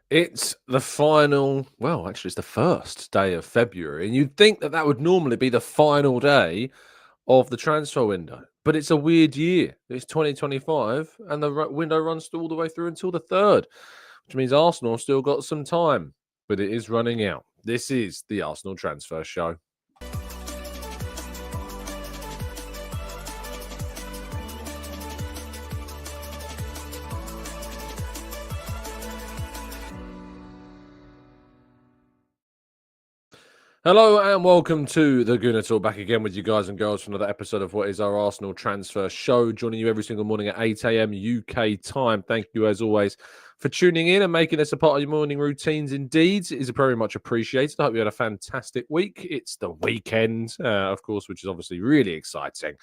It's the final, well, actually, it's the first day of February, and you'd think that that would normally be the final day of the transfer window. But it's a weird year. It's 2025, and the window runs all the way through until the 3rd, which means Arsenal still got some time, but it is running out. This is the Arsenal Transfer Show. Hello and welcome to the Gooner Talk. Back again with you guys and girls for another episode of what is our Arsenal Transfer Show. Joining you every single morning at 8 a.m. UK time. Thank you as always for tuning in and making this a part of your morning routines. Indeed, it is very much appreciated. I hope you had a fantastic week. It's the weekend, of course, which is obviously really exciting.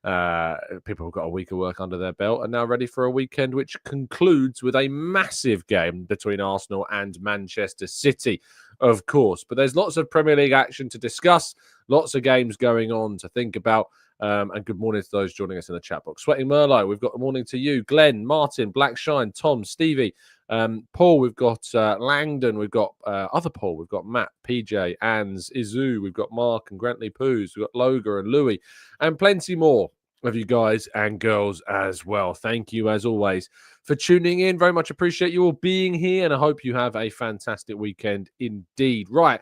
People have got a week of work under their belt and now ready for a weekend which concludes with a massive game between Arsenal and Manchester City, of course. But there's lots of Premier League action to discuss, lots of games going on to think about. And good morning to those joining us in the chat box. Sweating Merlot, we've got the morning to you. Glenn, Martin, Blackshine, Tom, Stevie, Paul, we've got Langdon, we've got other Paul, we've got Matt, PJ, Ans, Izu, we've got Mark and Grantley Poos, we've got Loga and Louis, and plenty more of you guys and girls as well. Thank you, as always, for tuning in. Very much appreciate you all being here, and I hope you have a fantastic weekend indeed. Right.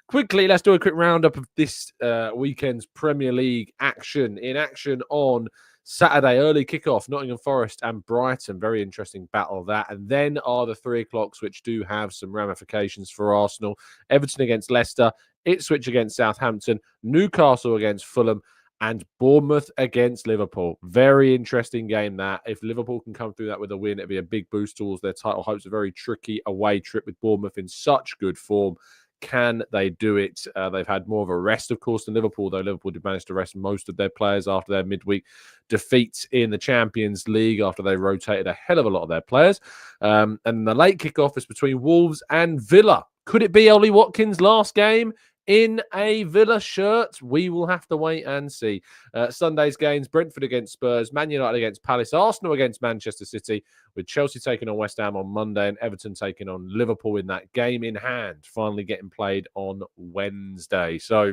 Quickly, let's do a quick roundup of this weekend's Premier League action. In action on Saturday, early kickoff, Nottingham Forest and Brighton. Very interesting battle that. And then are the 3 o'clocks, which do have some ramifications for Arsenal. Everton against Leicester, Ipswich against Southampton, Newcastle against Fulham, and Bournemouth against Liverpool. Very interesting game that. If Liverpool can come through that with a win, it'd be a big boost towards their title hopes. A very tricky away trip with Bournemouth in such good form. Can they do it? They've had more of a rest, of course, than Liverpool, though Liverpool did manage to rest most of their players after their midweek defeat in the Champions League, after they rotated a hell of a lot of their players. And the late kickoff is between Wolves and Villa. Could it be Ollie Watkins' last game in a Villa shirt? We will have to wait and see. Sunday's games, Brentford against Spurs, Man United against Palace, Arsenal against Manchester City, with Chelsea taking on West Ham on Monday and Everton taking on Liverpool in that game in hand, finally getting played on Wednesday. So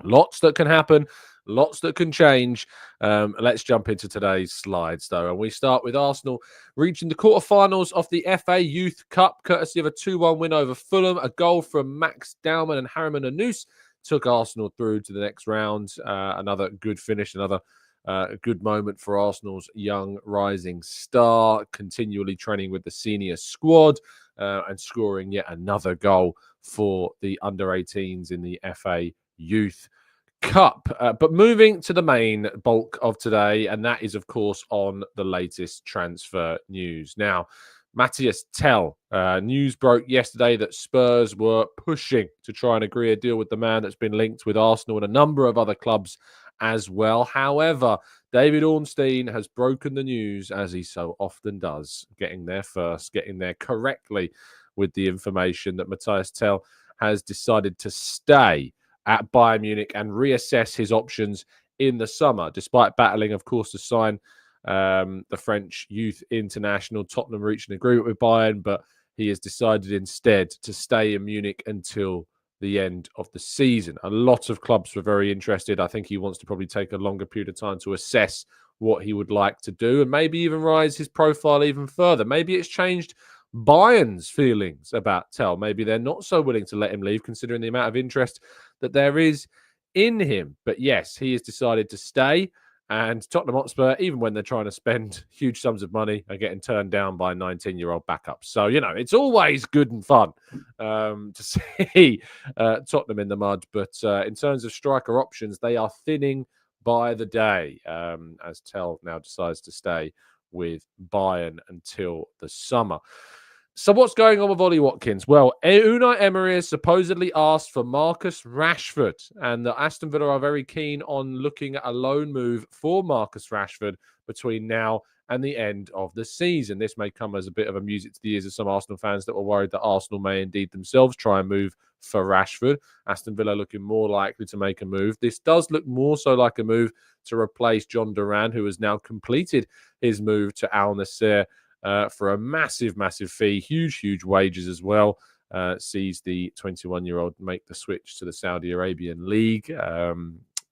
lots that can happen, lots that can change. Let's jump into today's slides, though. And we start with Arsenal reaching the quarterfinals of the FA Youth Cup, courtesy of a 2-1 win over Fulham. A goal from Max Dowman and Harriman Anous took Arsenal through to the next round. Another good finish, another good moment for Arsenal's young rising star, continually training with the senior squad and scoring yet another goal for the under-18s in the FA Youth Cup. But moving to the main bulk of today, and that is, of course, on the latest transfer news. Now, Matthias Tell, news broke yesterday that Spurs were pushing to try and agree a deal with the man that's been linked with Arsenal and a number of other clubs as well. However, David Ornstein has broken the news, as he so often does, getting there first, getting there correctly with the information that Matthias Tell has decided to stay at Bayern Munich and reassess his options in the summer, despite battling, of course, to sign the French youth international. Tottenham reached an agreement with Bayern, but he has decided instead to stay in Munich until the end of the season. A lot of clubs were very interested. I think he wants to probably take a longer period of time to assess what he would like to do and maybe even rise his profile even further. Maybe it's changed Bayern's feelings about Tell. Maybe they're not so willing to let him leave, considering the amount of interest that there is in him. But yes, he has decided to stay. And Tottenham Hotspur, even when they're trying to spend huge sums of money, are getting turned down by 19-year-old backups. So, you know, it's always good and fun to see Tottenham in the mud. But in terms of striker options, they are thinning by the day as Tell now decides to stay with Bayern until the summer. So what's going on with Ollie Watkins? Well, Unai Emery has supposedly asked for Marcus Rashford, and the Aston Villa are very keen on looking at a loan move for Marcus Rashford between now and the end of the season. This may come as a bit of a music to the ears of some Arsenal fans that were worried that Arsenal may indeed themselves try and move for Rashford. Aston Villa looking more likely to make a move. This does look more so like a move to replace John Duran, who has now completed his move to Al Nassr for a massive, massive fee, huge wages as well. Sees the 21-year-old make the switch to the Saudi Arabian League.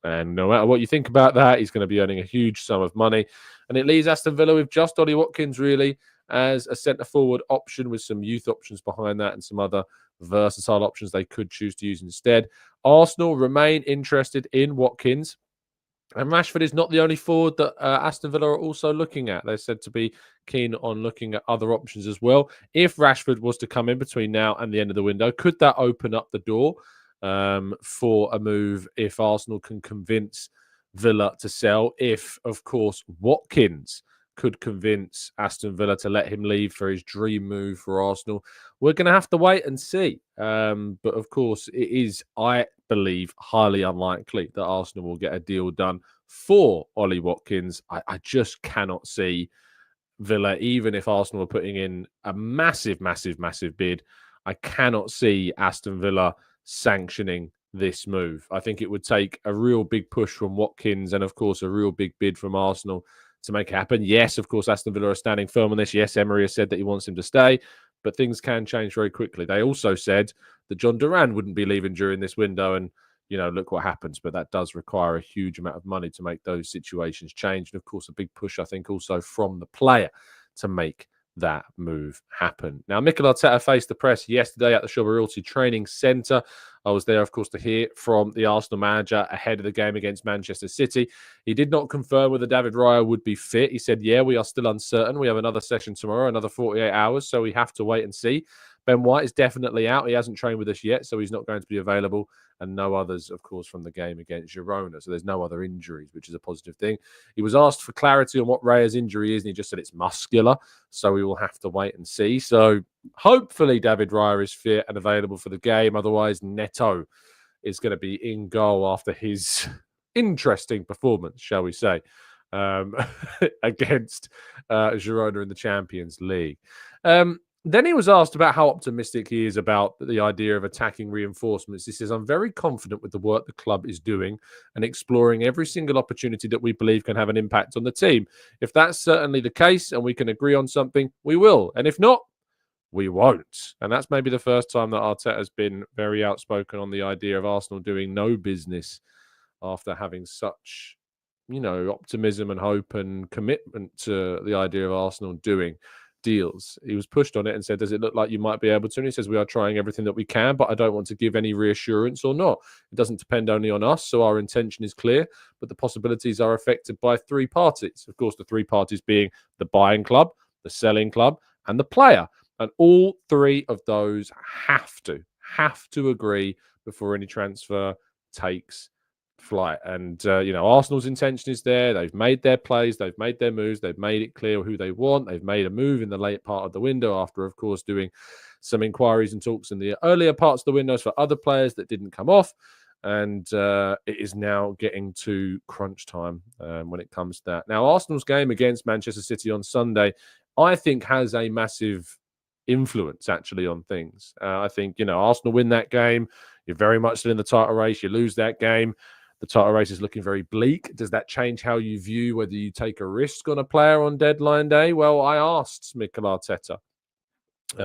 And no matter what you think about that, he's going to be earning a huge sum of money. And it leaves Aston Villa with just Ollie Watkins, really, as a centre-forward option with some youth options behind that and some other versatile options they could choose to use instead. Arsenal remain interested in Watkins. And Rashford is not the only forward that Aston Villa are also looking at. They're said to be keen on looking at other options as well. If Rashford was to come in between now and the end of the window, could that open up the door for a move if Arsenal can convince Villa to sell? If, of course, Watkins could convince Aston Villa to let him leave for his dream move for Arsenal, we're going to have to wait and see. But of course, it is, I believe, highly unlikely that Arsenal will get a deal done for Ollie Watkins. I just cannot see Villa, even if Arsenal are putting in a massive bid, I cannot see Aston Villa sanctioning this move. I think it would take a real big push from Watkins and, of course, a real big bid from Arsenal to make it happen. Yes, of course, Aston Villa are standing firm on this. Yes, Emery has said that he wants him to stay, but things can change very quickly. They also said that John Duran wouldn't be leaving during this window, and look what happens. But that does require a huge amount of money to make those situations change. And of course, a big push, I think, also from the player to make that move happen. Now, Mikel Arteta faced the press yesterday at the Shawbury Realty Training Centre. I was there, of course, to hear from the Arsenal manager ahead of the game against Manchester City. He did not confirm whether David Raya would be fit. He said, yeah, we are still uncertain. We have another session tomorrow, another 48 hours, so we have to wait and see. Ben White is definitely out. He hasn't trained with us yet, so he's not going to be available. And no others, of course, from the game against Girona. So there's no other injuries, which is a positive thing. He was asked for clarity on what Raya's injury is, and he just said it's muscular. So we will have to wait and see. So hopefully David Raya is fit and available for the game. Otherwise, Neto is going to be in goal after his interesting performance, shall we say, against Girona in the Champions League. Then he was asked about how optimistic he is about the idea of attacking reinforcements. He says, I'm very confident with the work the club is doing and exploring every single opportunity that we believe can have an impact on the team. If that's certainly the case and we can agree on something, we will. And if not, we won't. And that's maybe the first time that Arteta has been very outspoken on the idea of Arsenal doing no business after having such, optimism and hope and commitment to the idea of Arsenal doing deals. He was pushed on it and said, does it look like you might be able to? And he says, we are trying everything that we can, but I don't want to give any reassurance or not. It doesn't depend only on us, so our intention is clear, but the possibilities are affected by three parties. Of course, the three parties being the buying club, the selling club, and the player. And all three of those have to agree before any transfer takes flight. And Arsenal's intention is there. They've made their plays, they've made their moves, they've made it clear who they want. They've made a move in the late part of the window after, of course, doing some inquiries and talks in the earlier parts of the windows for other players that didn't come off. And it is now getting to crunch time when it comes to that. Now, Arsenal's game against Manchester City on Sunday, I think, has a massive influence actually on things. I think, Arsenal win that game, you're very much still in the title race. You lose that game, the title race is looking very bleak. Does that change how you view whether you take a risk on a player on deadline day? Well, I asked Mikel Arteta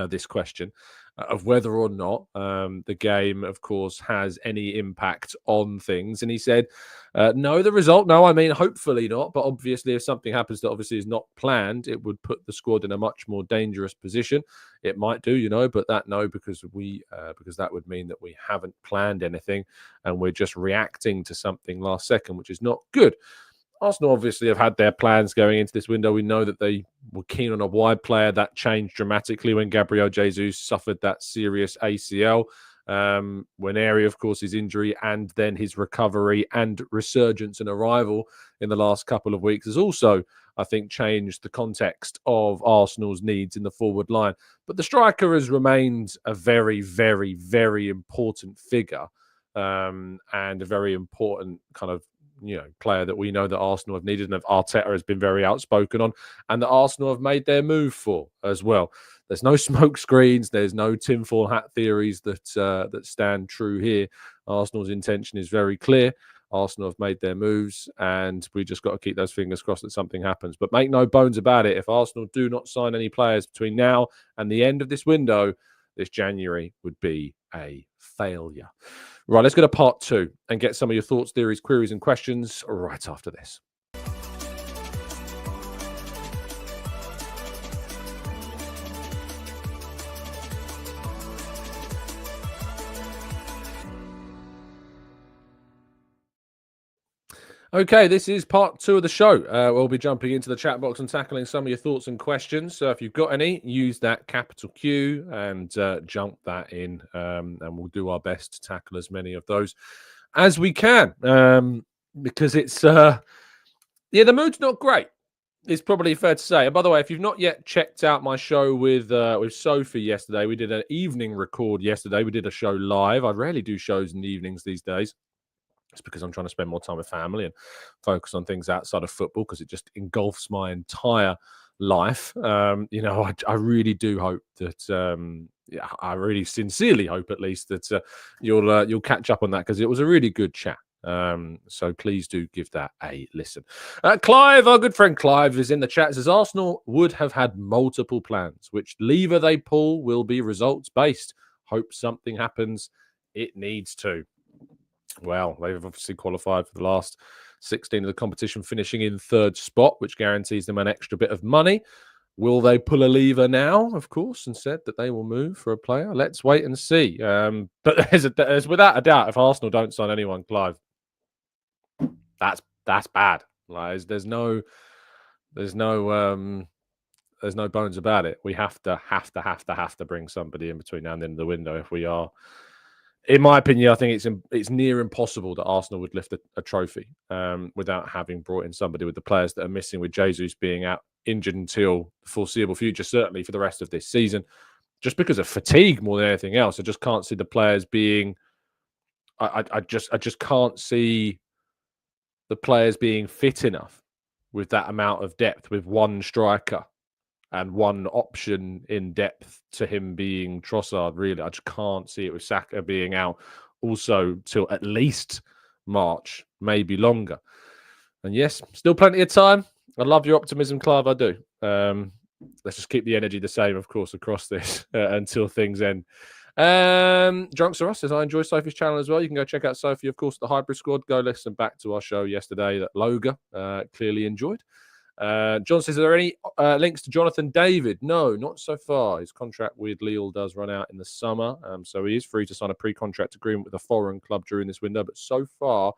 this question of whether or not the game, of course, has any impact on things. And he said, no, the result, no, I mean, hopefully not. But obviously, if something happens that obviously is not planned, it would put the squad in a much more dangerous position. It might do, but that no, because that would mean that we haven't planned anything and we're just reacting to something last second, which is not good. Arsenal obviously have had their plans going into this window. We know that they were keen on a wide player. That changed dramatically when Gabriel Jesus suffered that serious ACL. When Eri, of course, his injury and then his recovery and resurgence and arrival in the last couple of weeks has also, I think, changed the context of Arsenal's needs in the forward line. But the striker has remained a very, very, very important figure and a very important kind of player that we know that Arsenal have needed and that Arteta has been very outspoken on and that Arsenal have made their move for as well. There's no smoke screens. There's no tinfoil hat theories that stand true here. Arsenal's intention is very clear. Arsenal have made their moves, and we just got to keep those fingers crossed that something happens. But make no bones about it, if Arsenal do not sign any players between now and the end of this window, this January would be a failure. Right, let's go to part 2 and get some of your thoughts, theories, queries, and questions right after this. Okay, this is part 2 of the show. We'll be jumping into the chat box and tackling some of your thoughts and questions. So if you've got any, use that capital Q and jump that in, and we'll do our best to tackle as many of those as we can, because it's, the mood's not great. It's probably fair to say. And by the way, if you've not yet checked out my show with Sophie yesterday, we did an evening record yesterday. We did a show live. I rarely do shows in the evenings these days. It's because I'm trying to spend more time with family and focus on things outside of football, because it just engulfs my entire life. I really do hope that, I really sincerely hope at least that you'll catch up on that, because it was a really good chat. So please do give that a listen. Clive, our good friend Clive, is in the chat. Says Arsenal would have had multiple plans. Which lever they pull will be results based. Hope something happens. It needs to. Well, they've obviously qualified for the last 16 of the competition, finishing in 3rd spot, which guarantees them an extra bit of money. Will they pull a lever now, of course, and said that they will move for a player? Let's wait and see. But there's without a doubt, if Arsenal don't sign anyone, Clive, that's bad. Like, there's no bones about it. We have to bring somebody in between now and the end of the window if we are. In my opinion, I think it's near impossible that Arsenal would lift a trophy without having brought in somebody with the players that are missing, with Jesus being out injured until the foreseeable future, certainly for the rest of this season, just because of fatigue more than anything else. I just can't see the players being. I just can't see the players being fit enough with that amount of depth, with one striker and one option in depth to him being Trossard. Really, I just can't see it with Saka being out also till at least March, maybe longer. And yes, still plenty of time. I love your optimism, Clive. I do. Let's just keep the energy the same, of course, across this until things end. Drunks Are Us says, I enjoy Sophie's channel as well. You can go check out Sophie, of course, the Hybrid Squad. Go listen back to our show yesterday that Loga clearly enjoyed. John says, are there any links to Jonathan David? No, not so far. His contract with Lille does run out in the summer, so he is free to sign a pre-contract agreement with a foreign club during this window, but so far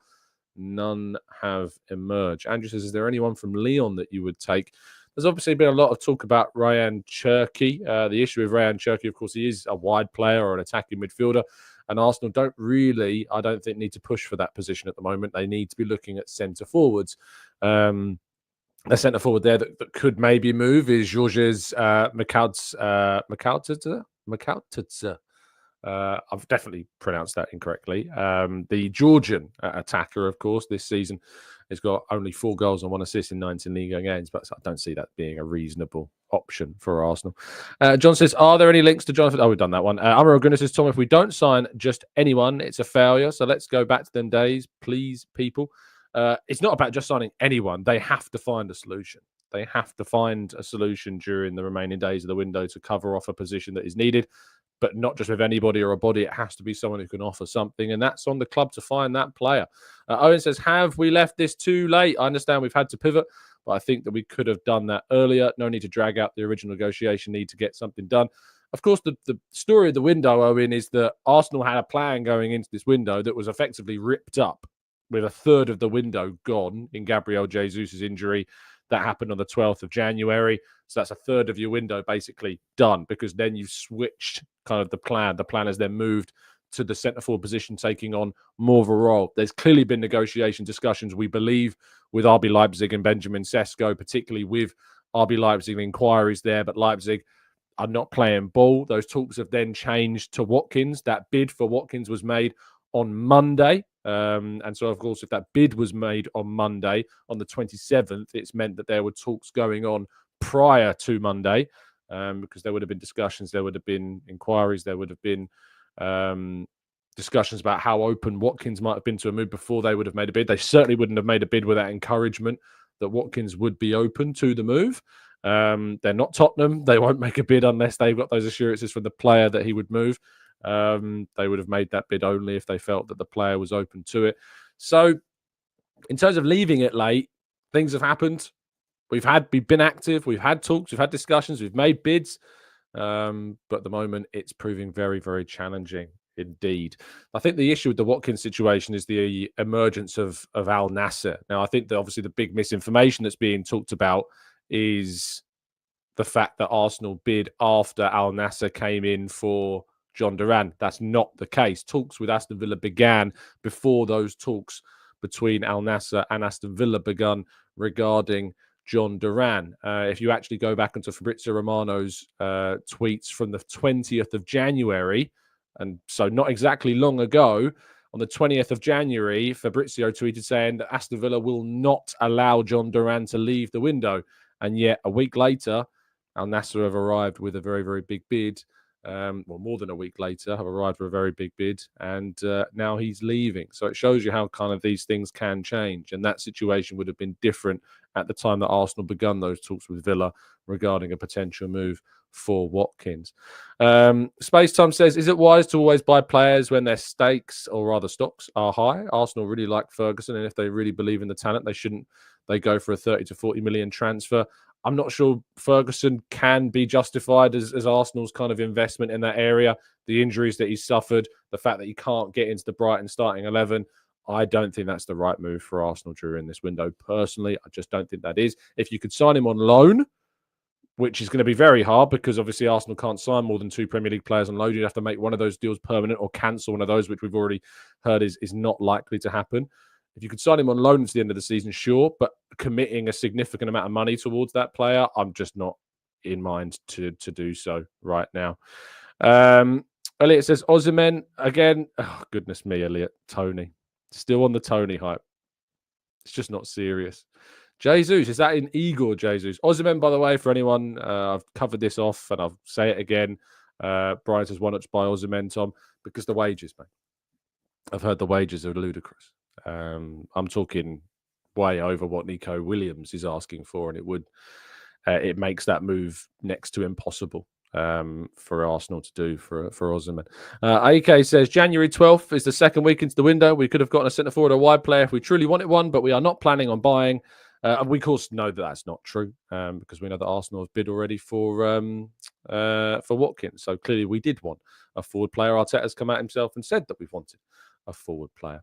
none have emerged. Andrew says, is there anyone from Lyon that you would take? There's obviously been a lot of talk about Ryan Cherki. The issue with Ryan Cherki, of course, he is a wide player or an attacking midfielder, and Arsenal don't really, I don't think, need to push for that position at the moment. They need to be looking at centre forwards. A centre forward there that could maybe move is Georges Makautadze. I've definitely pronounced that incorrectly. The Georgian attacker, of course, this season has got only 4 goals and 1 assist in 19 league games, but I don't see that being a reasonable option for Arsenal. John says, are there any links to Jonathan? Oh, we've done that one. Amaro Gooner says, Tom, if we don't sign just anyone, it's a failure. So let's go back to them days, please, people. It's not about just signing anyone. They have to find a solution. They have to find a solution during the remaining days of the window to cover off a position that is needed, but not just with anybody or a body. It has to be someone who can offer something, and that's on the club to find that player. Owen says, have we left this too late? I understand we've had to pivot, but I think that we could have done that earlier. No need to drag out the original negotiation, need to get something done. Of course, the story of the window, Owen, is that Arsenal had a plan going into this window that was effectively ripped up, with a third of the window gone in Gabriel Jesus' injury. That happened on the 12th of January. So that's a third of your window basically done, because then you've switched kind of the plan. The plan has then moved to the centre forward position, taking on more of a role. There's clearly been negotiation discussions, we believe, with RB Leipzig and Benjamin Sesko, particularly with RB Leipzig inquiries there, but Leipzig are not playing ball. Those talks have then changed to Watkins. That bid for Watkins was made on Monday. And so, of course, if that bid was made on Monday, on the 27th, it's meant that there were talks going on prior to Monday, because there would have been discussions, there would have been inquiries, there would have been discussions about how open Watkins might have been to a move before they would have made a bid. They certainly wouldn't have made a bid without encouragement that Watkins would be open to the move. They're not Tottenham. They won't make a bid unless they've got those assurances from the player that he would move. They would have made that bid only if they felt that the player was open to it. So in terms of leaving it late, things have happened. We've been active. We've had talks. We've had discussions. We've made bids. But at the moment, it's proving very, very challenging indeed. I think the issue with the Watkins situation is the emergence of Al Nassr. Now, I think that obviously the big misinformation that's being talked about is the fact that Arsenal bid after Al Nassr came in for John Duran. That's not the case. Talks with Aston Villa began before those talks between Al Nassr and Aston Villa begun regarding John Duran. If you actually go back into Fabrizio Romano's tweets from the 20th of January, and so not exactly long ago, on the 20th of January, Fabrizio tweeted saying that Aston Villa will not allow John Duran to leave the window. And yet a week later, Al Nassr have arrived with a very, very big bid. More than a week later, have arrived with a very big bid, and now he's leaving. So it shows you how kind of these things can change, and that situation would have been different at the time that Arsenal begun those talks with Villa regarding a potential move for Watkins. Space Time says, is it wise to always buy players when their stakes, or rather stocks, are high? Arsenal really like Ferguson, and if they really believe in the talent, they go for a 30 to 40 million transfer. I'm not sure Ferguson can be justified as Arsenal's kind of investment in that area. The injuries that he's suffered, the fact that he can't get into the Brighton starting 11, I don't think that's the right move for Arsenal during this window. Personally, I just don't think that is. If you could sign him on loan, which is going to be very hard because obviously Arsenal can't sign more than 2 Premier League players on loan. You'd have to make one of those deals permanent or cancel one of those, which we've already heard is not likely to happen. If you could sign him on loan to the end of the season, sure, but committing a significant amount of money towards that player, I'm just not in mind to do so right now. Elliot says, Osimhen, again, oh, goodness me, Elliot, Tony. Still on the Tony hype. It's just not serious. Jesus, is that in Igor Jesus? Osimhen, by the way, for anyone, I've covered this off and I'll say it again. Brian says, why not just buy Osimhen, Tom? Because the wages, mate. I've heard the wages are ludicrous. I'm talking way over what Nico Williams is asking for, and it makes that move next to impossible for Arsenal to do for Osimhen. AK says January 12th is the second week into the window. We could have gotten a centre forward or wide player if we truly wanted one, but we are not planning on buying. We of course know that that's not true because we know that Arsenal have bid already for Watkins. So clearly we did want a forward player. Arteta has come out himself and said that we've wanted a forward player.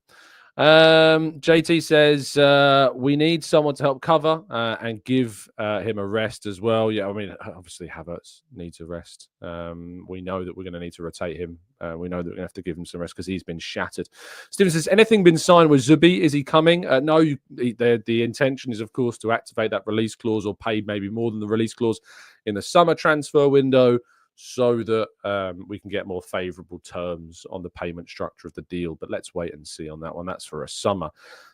JT says we need someone to help cover and give him a rest as well. Yeah, I mean, obviously Havertz needs a rest. We know that we're going to need to rotate him. We know that we're going to have to give him some rest because he's been shattered. Steven says, anything been signed with Zubi? Is he coming? No, the intention is, of course, to activate that release clause or pay maybe more than the release clause in the summer transfer window, so that we can get more favourable terms on the payment structure of the deal. But let's wait and see on that one. That's for a summer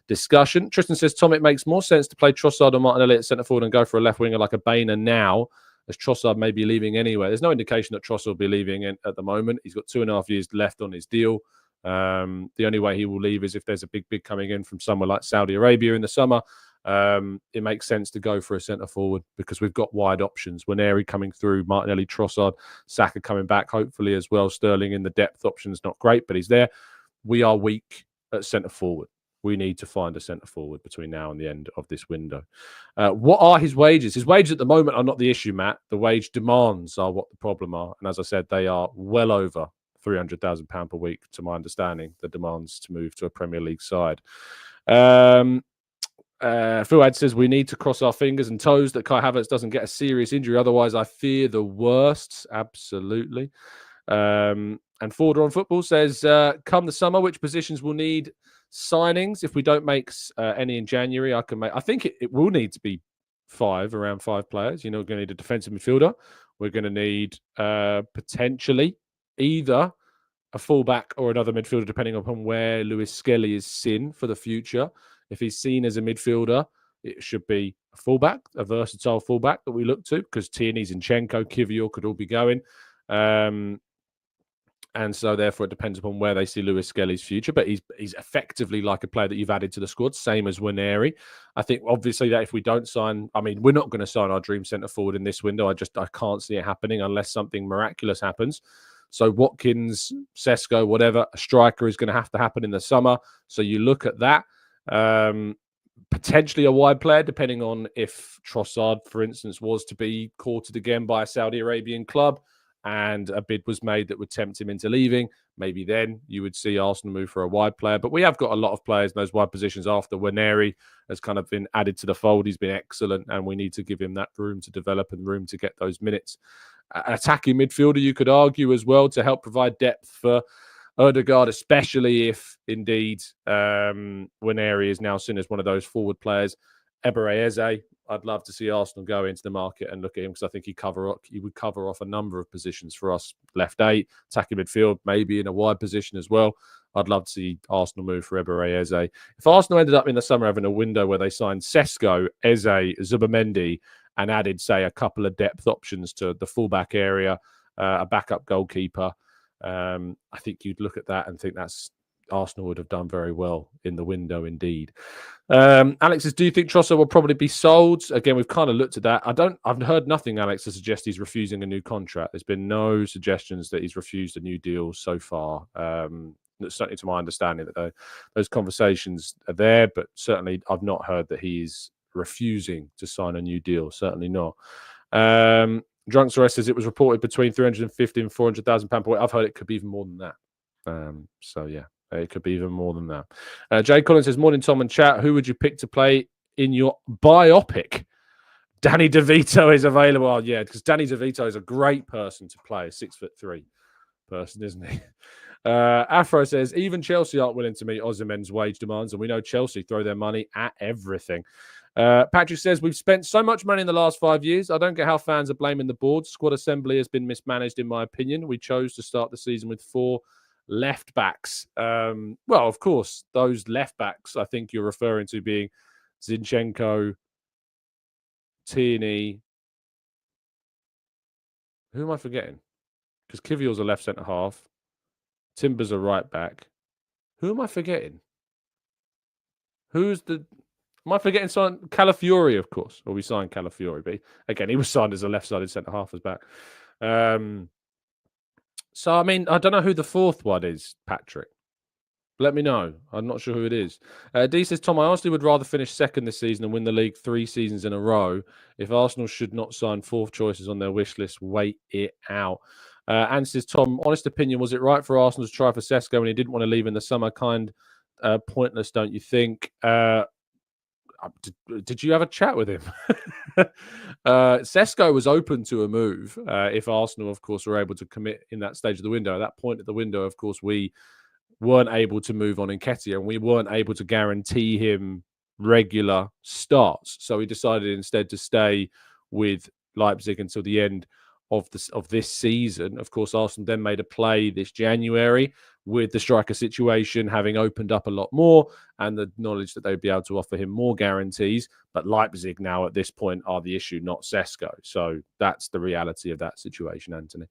discussion. Tristan says, Tom, it makes more sense to play Trossard or Martinelli at centre forward and go for a left winger like a Bainer now, as Trossard may be leaving anyway. There's no indication that Trossard will be leaving at the moment. He's got 2.5 years left on his deal. The only way he will leave is if there's a big bid coming in from somewhere like Saudi Arabia in the summer. It makes sense to go for a centre forward because we've got wide options. Waneri coming through, Martinelli, Trossard, Saka coming back, hopefully as well. Sterling in the depth option is not great, but he's there. We are weak at centre forward. We need to find a centre forward between now and the end of this window. What are his wages? His wages at the moment are not the issue, Matt. The wage demands are what the problem are. And as I said, they are well over £300,000 per week, to my understanding, the demands to move to a Premier League side. Fuad says we need to cross our fingers and toes that Kai Havertz doesn't get a serious injury. Otherwise, I fear the worst. Absolutely. And Forder on Football says, come the summer, which positions will need signings? If we don't make any in January, I think it will need to be around five players. We're going to need a defensive midfielder. We're going to need potentially either a fullback or another midfielder, depending upon where Lewis Skelly is seen for the future. If he's seen as a midfielder, it should be a fullback, a versatile fullback that we look to, because Tierney, Zinchenko, Kivior could all be going. And so, therefore, it depends upon where they see Lewis Skelly's future. But he's effectively like a player that you've added to the squad, same as Waneri. I think, obviously, that if we don't sign, I mean, we're not going to sign our dream centre forward in this window. I can't see it happening unless something miraculous happens. So Watkins, Sesko, whatever, a striker is going to have to happen in the summer. So you look at that. Potentially a wide player, depending on if Trossard, for instance, was to be courted again by a Saudi Arabian club and a bid was made that would tempt him into leaving. Maybe then you would see Arsenal move for a wide player. But we have got a lot of players in those wide positions after Waneri has kind of been added to the fold. He's been excellent, and we need to give him that room to develop and room to get those minutes. Attacking midfielder, you could argue as well, to help provide depth for Ødegaard, especially if indeed Waneri is now seen as one of those forward players. Eberechi Eze, I'd love to see Arsenal go into the market and look at him because I think he would cover off a number of positions for us. Left 8, attacking midfield, maybe in a wide position as well. I'd love to see Arsenal move for Eberechi Eze. If Arsenal ended up in the summer having a window where they signed Sesko, Eze, Zubimendi, and added, say, a couple of depth options to the fullback area, a backup goalkeeper, I think you'd look at that and think that's Arsenal would have done very well in the window indeed. Alex says, do you think Trossard will probably be sold? Again, we've kind of looked at that. I've heard nothing, Alex, to suggest he's refusing a new contract. There's been no suggestions that he's refused a new deal so far. Certainly to my understanding that those conversations are there, but certainly I've not heard that he's refusing to sign a new deal. Certainly not. Drunk Sorrest says it was reported between 350 and 400,000 pounds per week. I've heard it could be even more than that. So yeah, it could be even more than that. Jay Collins says, morning Tom and chat. Who would you pick to play in your biopic? Danny DeVito is available. Oh, yeah, because Danny DeVito is a great person to play. A 6'3" person, isn't he? Afro says, even Chelsea aren't willing to meet Osimhen's wage demands, and we know Chelsea throw their money at everything. Patrick says, we've spent so much money in the last 5 years. I don't get how fans are blaming the board. Squad assembly has been mismanaged, in my opinion. We chose to start the season with 4 left backs. Well, of course, those left backs, I think you're referring to being Zinchenko, Tierney. Who am I forgetting? Because Kivior's a left centre half. Timber's a right back. Who am I forgetting? Am I forgetting Calafiori, of course. Or we signed Calafiori, but again, he was signed as a left-sided centre-half as back. So, I mean, I don't know who the fourth one is, Patrick. Let me know. I'm not sure who it is. D says, Tom, I honestly would rather finish second this season and win the league 3 seasons in a row. If Arsenal should not sign 4th choices on their wish list, wait it out. And says, Tom, honest opinion, was it right for Arsenal to try for Sesko when he didn't want to leave in the summer? Pointless, don't you think? Did you have a chat with him? Sesko was open to a move if Arsenal, of course, were able to commit in that stage of the window. At that point of the window, of course, we weren't able to move on Nketiah, and we weren't able to guarantee him regular starts. So he decided instead to stay with Leipzig until the end of this season. Of course, Arsenal then made a play this January with the striker situation having opened up a lot more and the knowledge that they'd be able to offer him more guarantees. But Leipzig now at this point are the issue, not Sesko. So that's the reality of that situation, Anthony.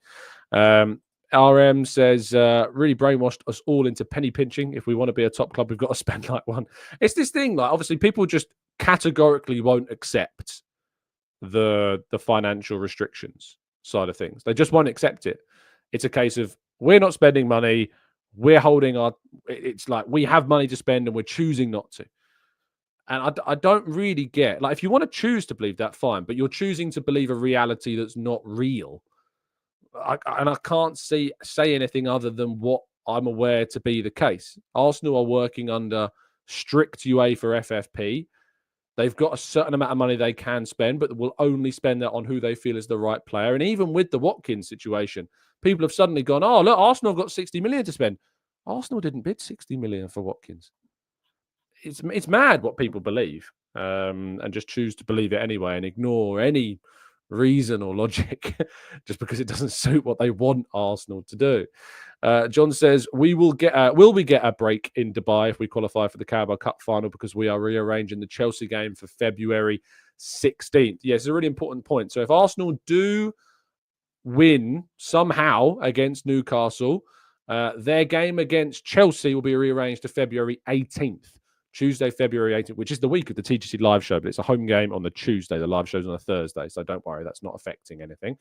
RM says, really brainwashed us all into penny pinching. If we want to be a top club, we've got to spend like one. It's this thing, like obviously people just categorically won't accept the financial restrictions side of things. They just won't accept it. It's a case of we're not spending money. We're holding it's like we have money to spend and we're choosing not to. And I don't really get, like, if you want to choose to believe that, fine, but you're choosing to believe a reality that's not real. And I can't say anything other than what I'm aware to be the case. Arsenal are working under strict UEFA FFP. They've got a certain amount of money they can spend, but will only spend that on who they feel is the right player. And even with the Watkins situation, people have suddenly gone, oh, look, Arsenal have got 60 million to spend. Arsenal didn't bid 60 million for Watkins. It's mad what people believe and just choose to believe it anyway and ignore any reason or logic just because it doesn't suit what they want Arsenal to do. John says, will we get a break in Dubai if we qualify for the Carabao Cup final because we are rearranging the Chelsea game for February 16th? Yes, it's a really important point. So if Arsenal do win somehow against Newcastle, Their game against Chelsea will be rearranged to February 18th. Tuesday, February 18th, which is the week of the TGC live show, but it's a home game on the Tuesday. The live show's on a Thursday, so don't worry, that's not affecting anything.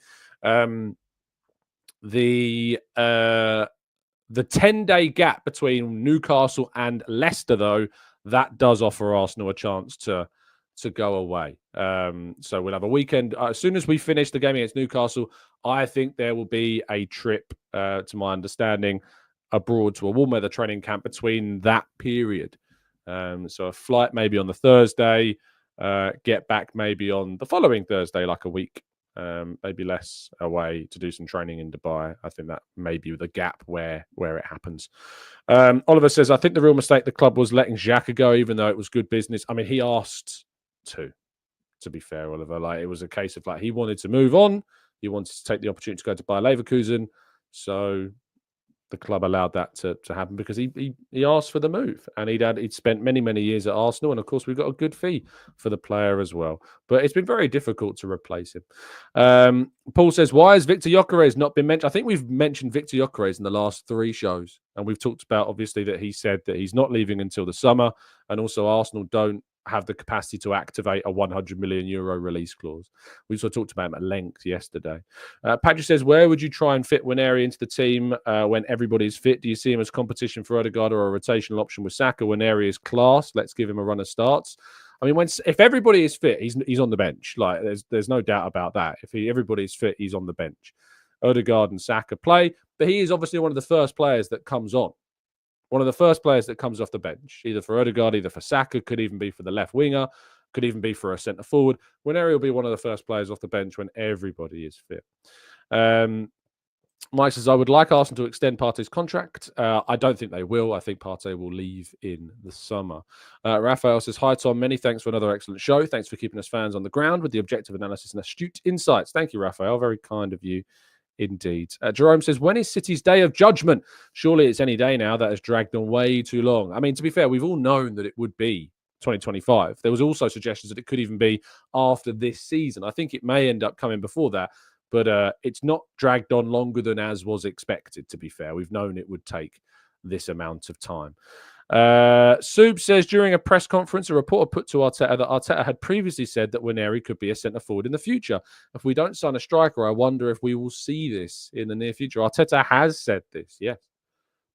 The 10-day gap between Newcastle and Leicester, though, that does offer Arsenal a chance to go away. So we'll have a weekend. As soon as we finish the game against Newcastle, I think there will be a trip, to my understanding, abroad to a warm weather training camp between that period. So a flight maybe on the Thursday, get back maybe on the following Thursday, like a week, maybe less away to do some training in Dubai. I think that may be the gap where it happens. Oliver says, I think the real mistake the club was letting Xhaka go, even though it was good business. I mean, he asked to be fair, Oliver. Like, it was a case of, like, he wanted to move on. He wanted to take the opportunity to go to Bayer Leverkusen. So the club allowed that to happen because he asked for the move, and he'd spent many years at Arsenal, and of course we've got a good fee for the player as well. But it's been very difficult to replace him. Paul says, why has Victor Gyökeres not been mentioned? I think we've mentioned Victor Gyökeres in the last 3 shows, and we've talked about, obviously, that he said that he's not leaving until the summer, and also Arsenal don't have the capacity to activate a €100 million release clause. We also talked about him at length yesterday. Patrick says, where would you try and fit Nwaneri into the team when everybody's fit? Do you see him as competition for Odegaard or a rotational option with Saka? Nwaneri is class. Let's give him a run of starts. I mean, if everybody is fit, he's on the bench. Like, there's no doubt about that. If everybody's fit, he's on the bench. Odegaard and Saka play, but he is obviously one of the first players that comes on. One of the first players that comes off the bench, either for Odegaard, either for Saka, could even be for the left winger, could even be for a centre forward. Nwaneri will be one of the first players off the bench when everybody is fit. Mike says, I would like Arsenal to extend Partey's contract. I don't think they will. I think Partey will leave in the summer. Raphael says, hi, Tom. Many thanks for another excellent show. Thanks for keeping us fans on the ground with the objective analysis and astute insights. Thank you, Raphael. Very kind of you. Indeed. Jerome says, when is City's day of judgment? Surely it's any day now. That has dragged on way too long. I mean, to be fair, we've all known that it would be 2025. There was also suggestions that it could even be after this season. I think it may end up coming before that, but it's not dragged on longer than as was expected, to be fair. We've known it would take this amount of time. Soup says, during a press conference, a reporter put to Arteta that Arteta had previously said that Nwaneri could be a centre forward in the future. If we don't sign a striker, I wonder if we will see this in the near future. Arteta has said this, yes.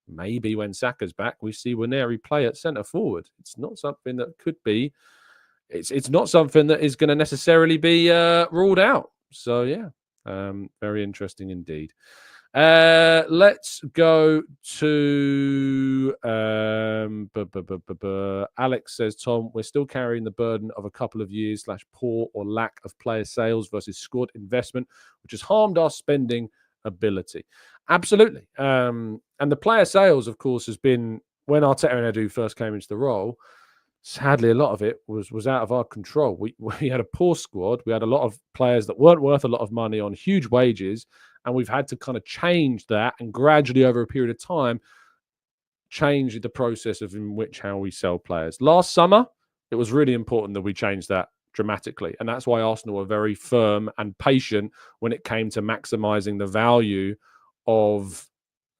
Maybe when Saka's back, we see Nwaneri play at centre forward. It's not something that could be. It's not something that is going to necessarily be ruled out. So yeah, very interesting indeed. Let's go to Alex says, Tom, we're still carrying the burden of a couple of years / poor or lack of player sales versus squad investment, which has harmed our spending ability. Absolutely. And the player sales, of course, has been, when Arteta and Edu first came into the role, sadly, a lot of it was out of our control. We had a poor squad. We had a lot of players that weren't worth a lot of money on huge wages, and we've had to kind of change that and gradually, over a period of time, change the process of in which how we sell players. Last summer, it was really important that we changed that dramatically, and that's why Arsenal were very firm and patient when it came to maximising the value of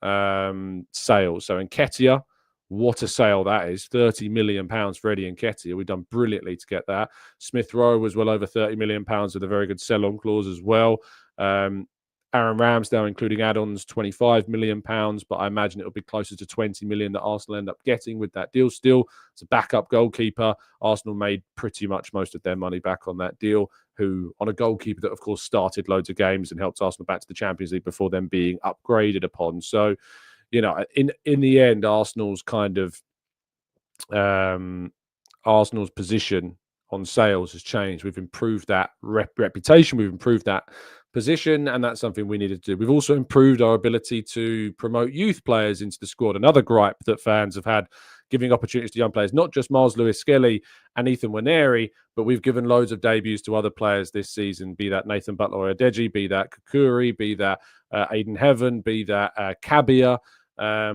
sales. So Nketiah, what a sale that is. £30 million for Eddie Nketiah. We've done brilliantly to get that. Smith Rowe was well over £30 million with a very good sell-on clause as well. Aaron Ramsdale, including add-ons, £25 million, but I imagine it'll be closer to $20 million that Arsenal end up getting with that deal still. It's a backup goalkeeper. Arsenal made pretty much most of their money back on that deal, who, on a goalkeeper that, of course, started loads of games and helped Arsenal back to the Champions League before them being upgraded upon. So, you know, in the end, Arsenal's kind of Arsenal's position on sales has changed. We've improved that reputation. We've improved that position, and that's something we needed to do. We've also improved our ability to promote youth players into the squad. Another gripe that fans have had, giving opportunities to young players, not just Miles Lewis-Skelly and Ethan Nwaneri, but we've given loads of debuts to other players this season, be that Nathan Butler-Odeji, be that Kukuri, be that Aiden Heaven, be that Kabia, I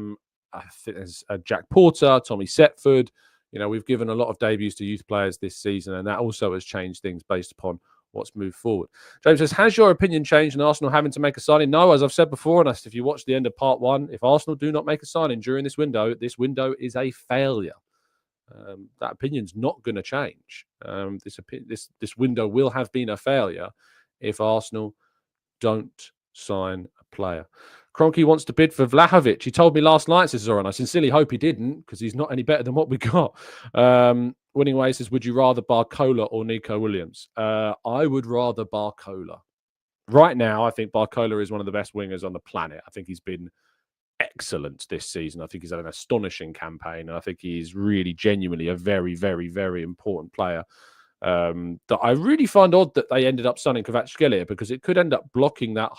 think there's Jack Porter, Tommy Setford. You know, we've given a lot of debuts to youth players this season, and that also has changed things based upon what's moved forward. James says, has your opinion changed on Arsenal having to make a signing? No, as I've said before, and if you watch the end of part 1, if Arsenal do not make a signing during this window is a failure. That opinion's not going to change. This window will have been a failure if Arsenal don't sign a player. Kroenke wants to bid for Vlahovic. He told me last night, says Zoran. I sincerely hope he didn't, because he's not any better than what we got. Winning Way says, would you rather Barcola or Nico Williams? I would rather Barcola. Right now, I think Barcola is one of the best wingers on the planet. I think he's been excellent this season. I think he's had an astonishing campaign, and I think he's really genuinely a very, very, very important player. That I really find odd that they ended up signing Kvaratskhelia, because it could end up blocking that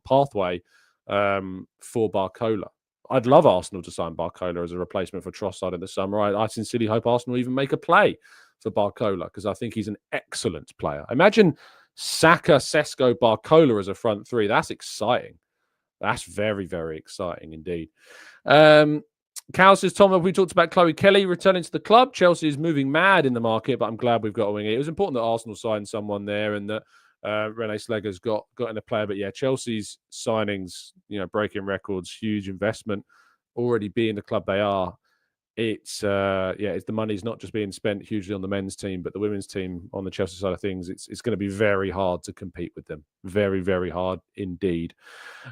pathway for Barcola. I'd love Arsenal to sign Barcola as a replacement for Trossard in the summer. I sincerely hope Arsenal even make a play for Barcola, because I think he's an excellent player. Imagine Saka, Sesko, Barcola as a front three. That's exciting. That's very, very exciting indeed. Cal says, Tom, have we talked about Chloe Kelly returning to the club? Chelsea is moving mad in the market, but I'm glad we've got a winger. It was important that Arsenal signed someone there, and that Rene Sleger's got in a player. But yeah, Chelsea's signings, breaking records, huge investment, already being the club they are. It's the money's not just being spent hugely on the men's team, but the women's team on the Chelsea side of things. It's going to be very hard to compete with them. Very, very hard indeed.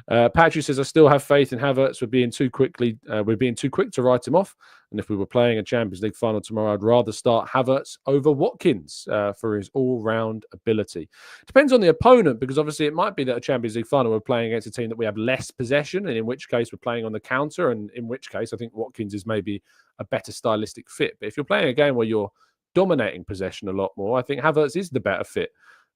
Patrick says, I still have faith in Havertz. We're being too quick to write him off. And if we were playing a Champions League final tomorrow, I'd rather start Havertz over Watkins for his all-round ability. Depends on the opponent, because obviously it might be that a Champions League final we're playing against a team that we have less possession, and in which case we're playing on the counter, and in which case I think Watkins is maybe a better stylistic fit. But if you're playing a game where you're dominating possession a lot more, I think Havertz is the better fit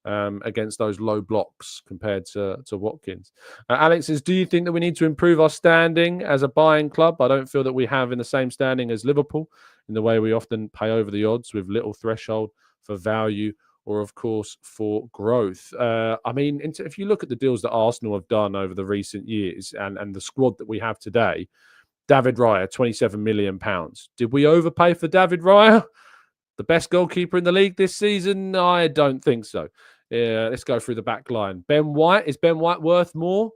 against those low blocks compared to Watkins. Alex says, do you think that we need to improve our standing as a buying club? I don't feel that we have in the same standing as Liverpool, in the way we often pay over the odds with little threshold for value or, of course, for growth. If you look at the deals that Arsenal have done over the recent years and the squad that we have today, David Raya, £27 million. Did we overpay for David Raya? The best goalkeeper in the league this season? I don't think so. Let's go through the back line. Ben White. Is Ben White worth more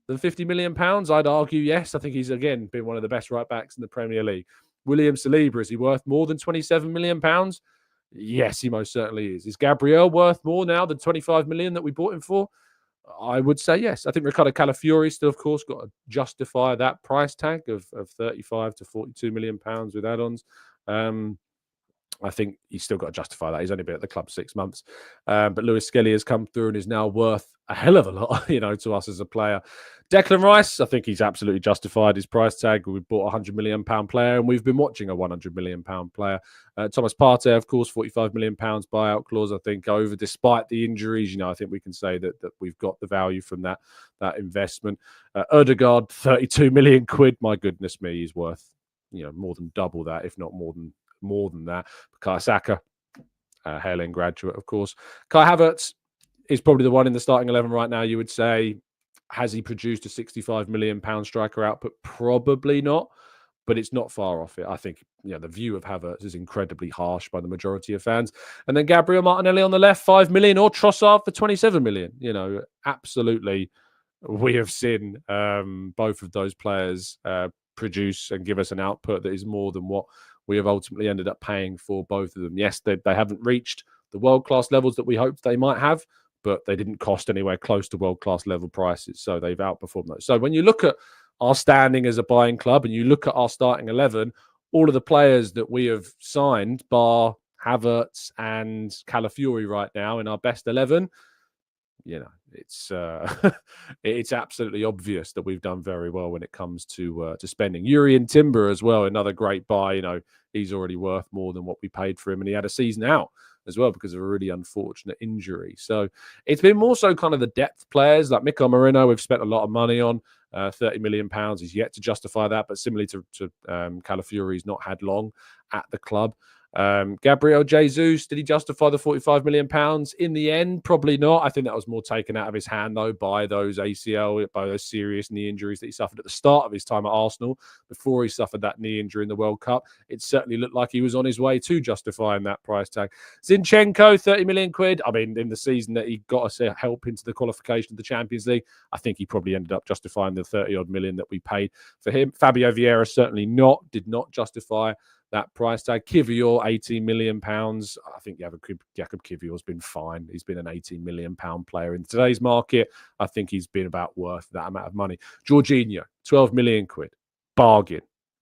than £50 million? I'd argue yes. I think he's, again, been one of the best right-backs in the Premier League. William Saliba, is he worth more than £27 million? Yes, he most certainly is. Is Gabriel worth more now than £25 million that we bought him for? I would say yes. I think Ricardo Calafiori still, of course, got to justify that price tag of 35 to £42 million with add-ons. I think he's still got to justify that. He's only been at the club 6 months. But Lewis Skelly has come through and is now worth a hell of a lot, to us as a player. Declan Rice, I think he's absolutely justified his price tag. We bought a £100 million player, and we've been watching a £100 million player. Thomas Partey, of course, £45 million buyout clause, I think, over, despite the injuries. I think we can say that we've got the value from that investment. Ødegaard, £32 million. My goodness me, he's worth more than double that, if not more than that. Bukayo Saka, hail-in graduate, of course. Kai Havertz is probably the one in the starting 11 right now, you would say. Has he produced a £65 million striker output? Probably not, but it's not far off it. I think the view of Havertz is incredibly harsh by the majority of fans. And then Gabriel Martinelli on the left, £5 million, or Trossard for £27 million. Absolutely, we have seen both of those players produce and give us an output that is more than what we have ultimately ended up paying for both of them. Yes, they haven't reached the world-class levels that we hoped they might have, but they didn't cost anywhere close to world-class level prices, so they've outperformed those. So when you look at our standing as a buying club and you look at our starting 11, all of the players that we have signed, bar Havertz and Calafiori right now in our best 11, it's it's absolutely obvious that we've done very well when it comes to spending. Jurrien Timber as well, another great buy. He's already worth more than what we paid for him, and he had a season out as well because of a really unfortunate injury. So it's been more so kind of the depth players like Mikel Merino. We've spent a lot of money on £30 million. He's yet to justify that, but similarly to Calafiori, he's not had long at the club. Gabriel Jesus, did he justify the £45 million? In the end, probably not. I think that was more taken out of his hand, though, by those ACL, by those serious knee injuries that he suffered at the start of his time at Arsenal, before he suffered that knee injury in the World Cup. It certainly looked like he was on his way to justifying that price tag. Zinchenko, 30 million quid. I mean, in the season that he got us help into the qualification of the Champions League, I think he probably ended up justifying the 30-odd million that we paid for him. Fabio Vieira certainly did not justify that price tag. Kivior, £18 million. I think Jakub Kivior's been fine. He's been an £18 million player in today's market. I think he's been about worth that amount of money. Jorginho, 12 million quid. Bargain.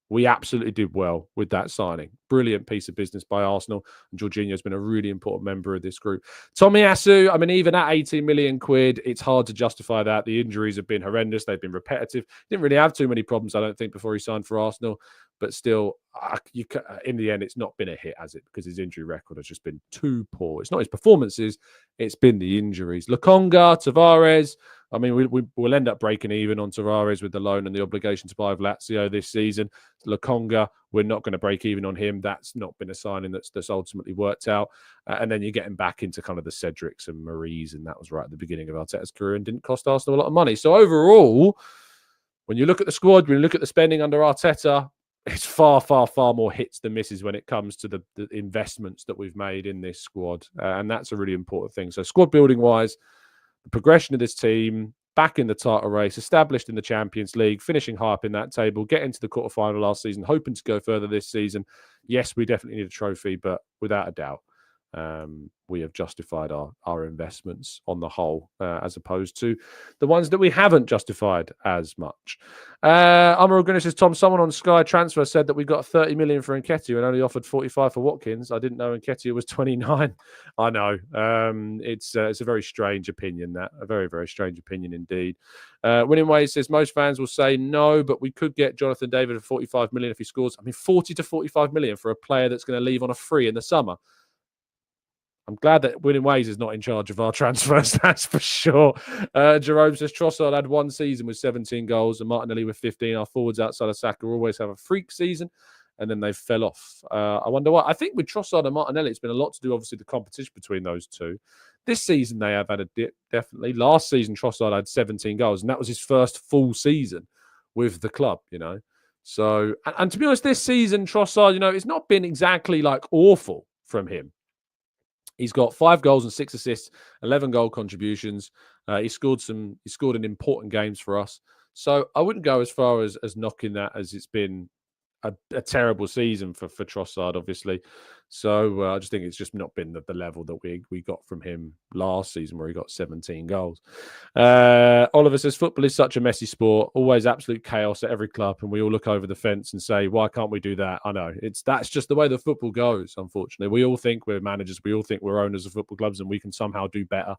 We absolutely did well with that signing. Brilliant piece of business by Arsenal. And Jorginho's been a really important member of this group. Tomiyasu, I mean, even at 18 million quid, it's hard to justify that. The injuries have been horrendous. They've been repetitive. Didn't really have too many problems, I don't think, before he signed for Arsenal. But still, in the end, it's not been a hit, has it? Because his injury record has just been too poor. It's not his performances, it's been the injuries. Lokonga, Tavares, I mean, we'll end up breaking even on Tavares with the loan and the obligation to buy of Lazio this season. Lokonga, we're not going to break even on him. That's not been a signing that's ultimately worked out. And then you're getting back into kind of the Cedrics and Maries, and that was right at the beginning of Arteta's career and didn't cost Arsenal a lot of money. So overall, when you look at the squad, when you look at the spending under Arteta, it's far, far, far more hits than misses when it comes to the investments that we've made in this squad. And that's a really important thing. So squad building wise, the progression of this team, back in the title race, established in the Champions League, finishing high up in that table, getting to the quarterfinal last season, hoping to go further this season. Yes, we definitely need a trophy, but without a doubt, we have justified our investments on the whole, as opposed to the ones that we haven't justified as much. Amaral Gooner says, Tom, someone on Sky Transfer said that we got 30 million for Nketiah and only offered 45 for Watkins. I didn't know Nketiah was 29. I know. It's a very strange opinion, that. A very, very strange opinion indeed. Winning Ways says, most fans will say no, but we could get Jonathan David for 45 million if he scores. I mean, 40 to 45 million for a player that's going to leave on a free in the summer. I'm glad that Winning Ways is not in charge of our transfers, that's for sure. Jerome says, Trossard had one season with 17 goals and Martinelli with 15. Our forwards outside of Saka always have a freak season, and then they fell off. I wonder why. I think with Trossard and Martinelli, it's been a lot to do, obviously, the competition between those two. This season, they have had a dip, definitely. Last season, Trossard had 17 goals, and that was his first full season with the club, you know. So, and to be honest, this season, Trossard, you know, it's not been exactly, like, awful from him. He's got 5 goals and 6 assists, 11 goal contributions. He scored in important games for us. So I wouldn't go as far as knocking that, as it's been a terrible season for Trossard, obviously. So I just think it's just not been the level that we got from him last season, where he got 17 goals. Oliver says, football is such a messy sport, always absolute chaos at every club, and we all look over the fence and say, why can't we do that? I know, that's just the way the football goes, unfortunately. We all think we're managers, we all think we're owners of football clubs, and we can somehow do better.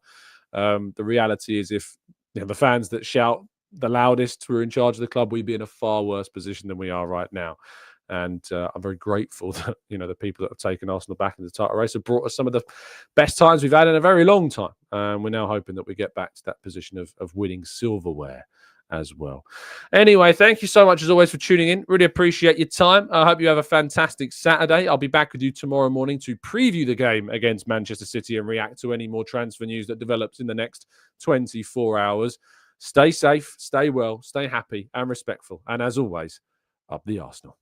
The reality is, if the fans that shout the loudest were in charge of the club, we'd be in a far worse position than we are right now. And I'm very grateful that, the people that have taken Arsenal back in the title race have brought us some of the best times we've had in a very long time. We're now hoping that we get back to that position of winning silverware as well. Anyway, thank you so much as always for tuning in. Really appreciate your time. I hope you have a fantastic Saturday. I'll be back with you tomorrow morning to preview the game against Manchester City and react to any more transfer news that develops in the next 24 hours. Stay safe, stay well, stay happy and respectful. And as always, up the Arsenal.